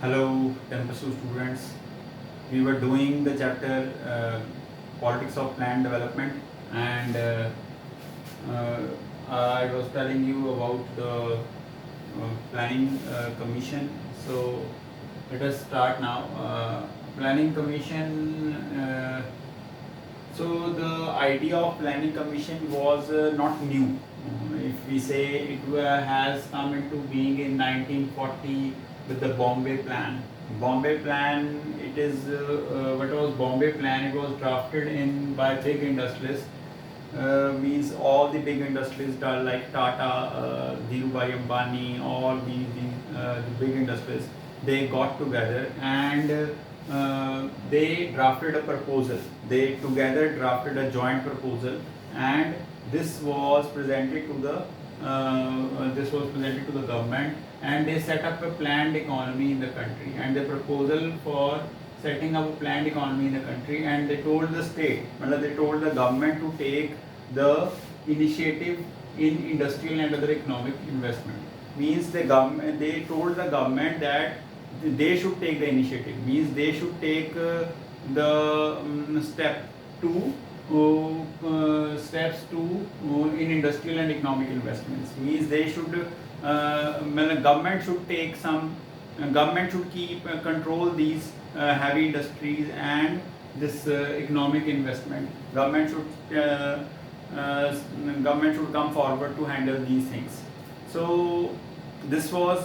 Hello, Tempus students. We were doing the chapter Politics of Land Development, and uh, I was telling you about the Planning Commission. So let us start now. Planning Commission. So the idea of Planning Commission was not new. If we say it has come into being in 1940 with the Bombay Plan. Bombay Plan, it is what was Bombay Plan? It was drafted in by big industrialists. Means all the big industries like Tata, Dhirubhai Ambani, all the big industries, they got together and they drafted a proposal. They together drafted a joint proposal, and this was presented to the government, and they set up a planned economy in the country, and the proposal for setting up a planned economy in the country, and they told the state, they told the government to take the initiative in industrial and other economic investment. Means the government, they told the government that they should take the initiative. Means they should take the step to steps to in industrial and economic investments. Means they should government should take some government should keep control these heavy industries and this economic investment. Government should come forward to handle these things. So this was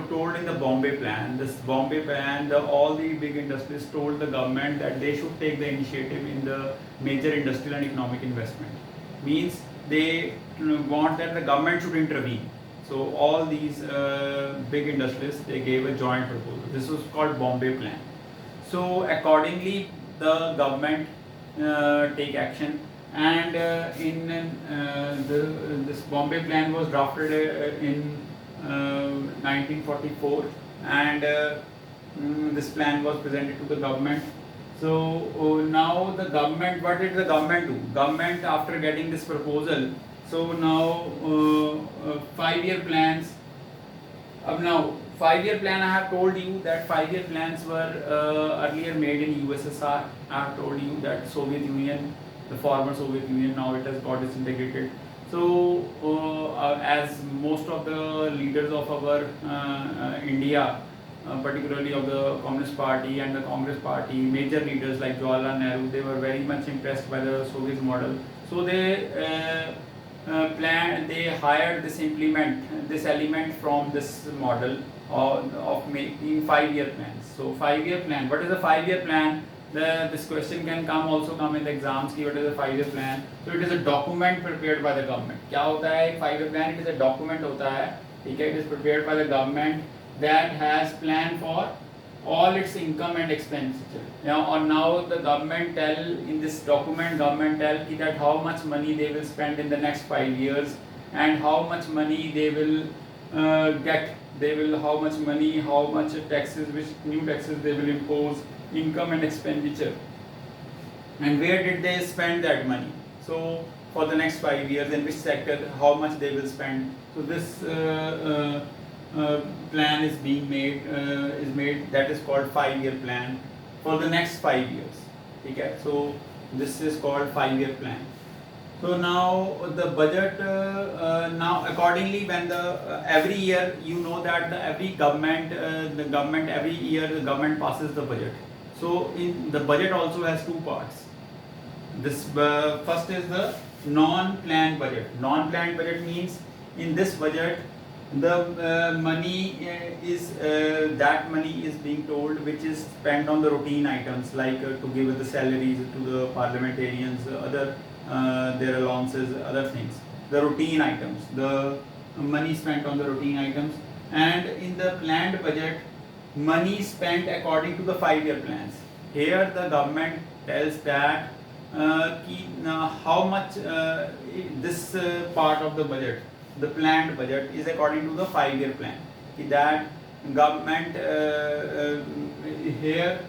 told in the Bombay Plan. This Bombay Plan, all the big industries told the government that they should take the initiative in the major industrial and economic investment. Means they want that the government should intervene. So all these big industries, they gave a joint proposal. This was called Bombay Plan. So accordingly, the government take action, and this Bombay Plan was drafted in 1944, and this plan was presented to the government. So now the government, what did the government do? Government, after getting this proposal, so now 5-year plans. Now 5-year plan, I have told you that 5-year plans were earlier made in USSR. I have told you that Soviet Union, the former Soviet Union, now it has got disintegrated. So as most of the leaders of our India, particularly of the Communist Party and the Congress Party, major leaders like Jawaharlal Nehru, they were very much impressed by the Soviet model. So they hired this element from this model of making 5-year plans. So 5-year plan, what is a 5-year plan? This question can come in the exams ki what is a 5-year plan. So it is a document prepared by the government. क्या होता है एक 5-year plan? It is a document होता है, ठीक है? It is prepared by the government that has plan for all its income and expenditure. Now the government tell in this document, government tell that how much money they will spend in the next 5 years, and how much money they will get. How much money, how much taxes, which new taxes they will impose, income and expenditure, and where did they spend that money. So for the next 5 years, in which sector, how much they will spend. So this plan is being made, that is called 5-year plan for the next 5 years. Okay, so this is called 5-year plan. So now the budget, now accordingly, when every year, you know that every government, every year the government passes the budget. So in the budget also has two parts. This first is the non-planned budget. Non-planned budget means in this budget the money is being told which is spent on the routine items, like to give the salaries to the parliamentarians, other their allowances, other things, the routine items, the money spent on the routine items. And in the planned budget, money spent according to the 5-year plans. Here the government tells that how much this part of the budget, the planned budget, is according to the 5-year plan. That government here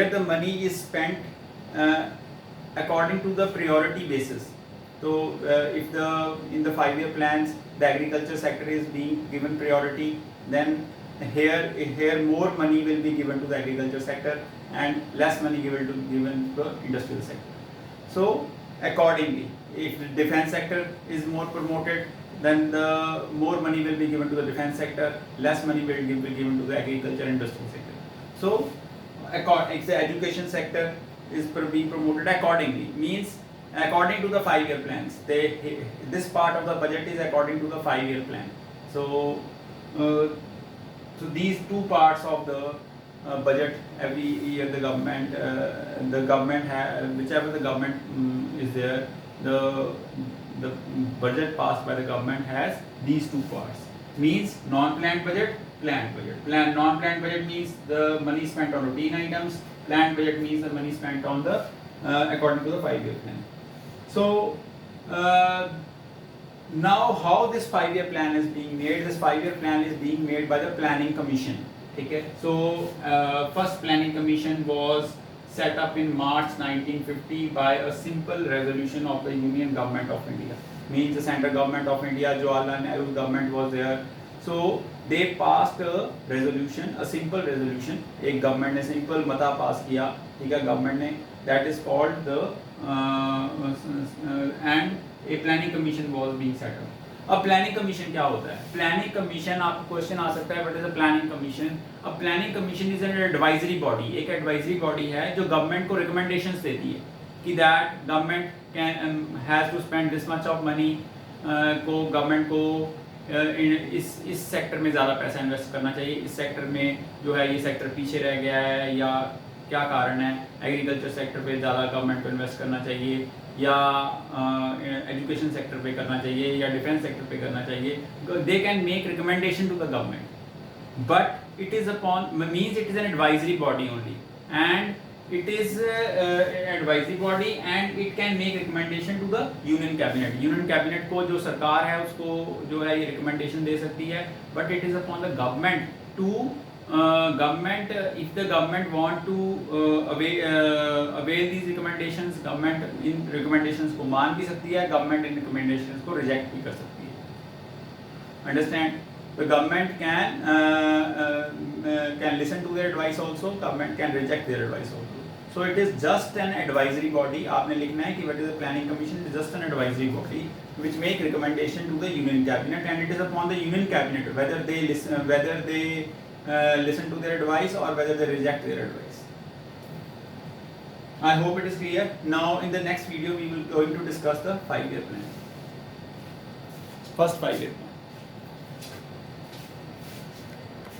the money is spent according to the priority basis. So if in the 5-year plans the agriculture sector is being given priority, then here more money will be given to the agriculture sector and less money given to the industrial sector. So accordingly, if the defense sector is more promoted, then the more money will be given to the defense sector, less money will be given to the agriculture and industrial sector. So if the education sector is being promoted accordingly, means according to the 5-year plans. This part of the budget is according to the 5-year plan. So so these two parts of the budget, every year the government whichever the government is there, the budget passed by the government has these two parts. Means non-planned budget, planned budget. Non-planned budget means the money spent on routine items. Planned budget means the money spent on the according to the 5-year plan. So now how this 5-year plan is being made? This 5-year plan is being made by the Planning Commission. Okay. So first Planning Commission was set up in March 1950 by a simple resolution of the Union Government of India. Means the central government of India, Jawaharlal Nehru government was there. So they passed a resolution, a simple resolution. एक government ने simple मता pass किया, ठीक है, government ने, that is called the and a planning commission was being set up. अब planning commission क्या होता है? प्लानिंग कमीशन, आपको क्वेश्चन आ सकता है, what is a planning commission? अब planning commission is an advisory body, एक एडवाइजरी बॉडी है जो गवर्नमेंट को रिकमेंडेशंस देती है कि that government can has to spend this much of money, को गवर्नमेंट को इस सेक्टर में ज़्यादा पैसा इन्वेस्ट करना चाहिए, इस सेक्टर में जो है ये सेक्टर पीछे रह गया है, या क्या कारण है, एग्रीकल्चर सेक्टर पे ज़्यादा गवर्नमेंट को इन्वेस्ट करना चाहिए, या एजुकेशन सेक्टर पे करना चाहिए, या डिफेंस सेक्टर पे करना चाहिए. They can make recommendation to the government, but it is upon means it is an advisory body only, and it is advisory body and it can make recommendation to the union cabinet. Union cabinet को जो सरकार है उसको जो है ये recommendation दे सकती है, but it is upon the government to government, if the government want to avail these recommendations, government in recommendations को मान भी सकती है, government इन recommendations को reject भी कर सकती है. Understand? The government can listen to their advice also, government can reject their advice also. So it is just an advisory body. आपने लिखना है कि what is the planning commission? It is just an advisory body which make recommendation to the union cabinet, and it is upon the union cabinet whether they listen to their advice or whether they reject their advice. I hope it is clear. Now in the next video we will going to discuss the 5-year plan. First 5-year plan.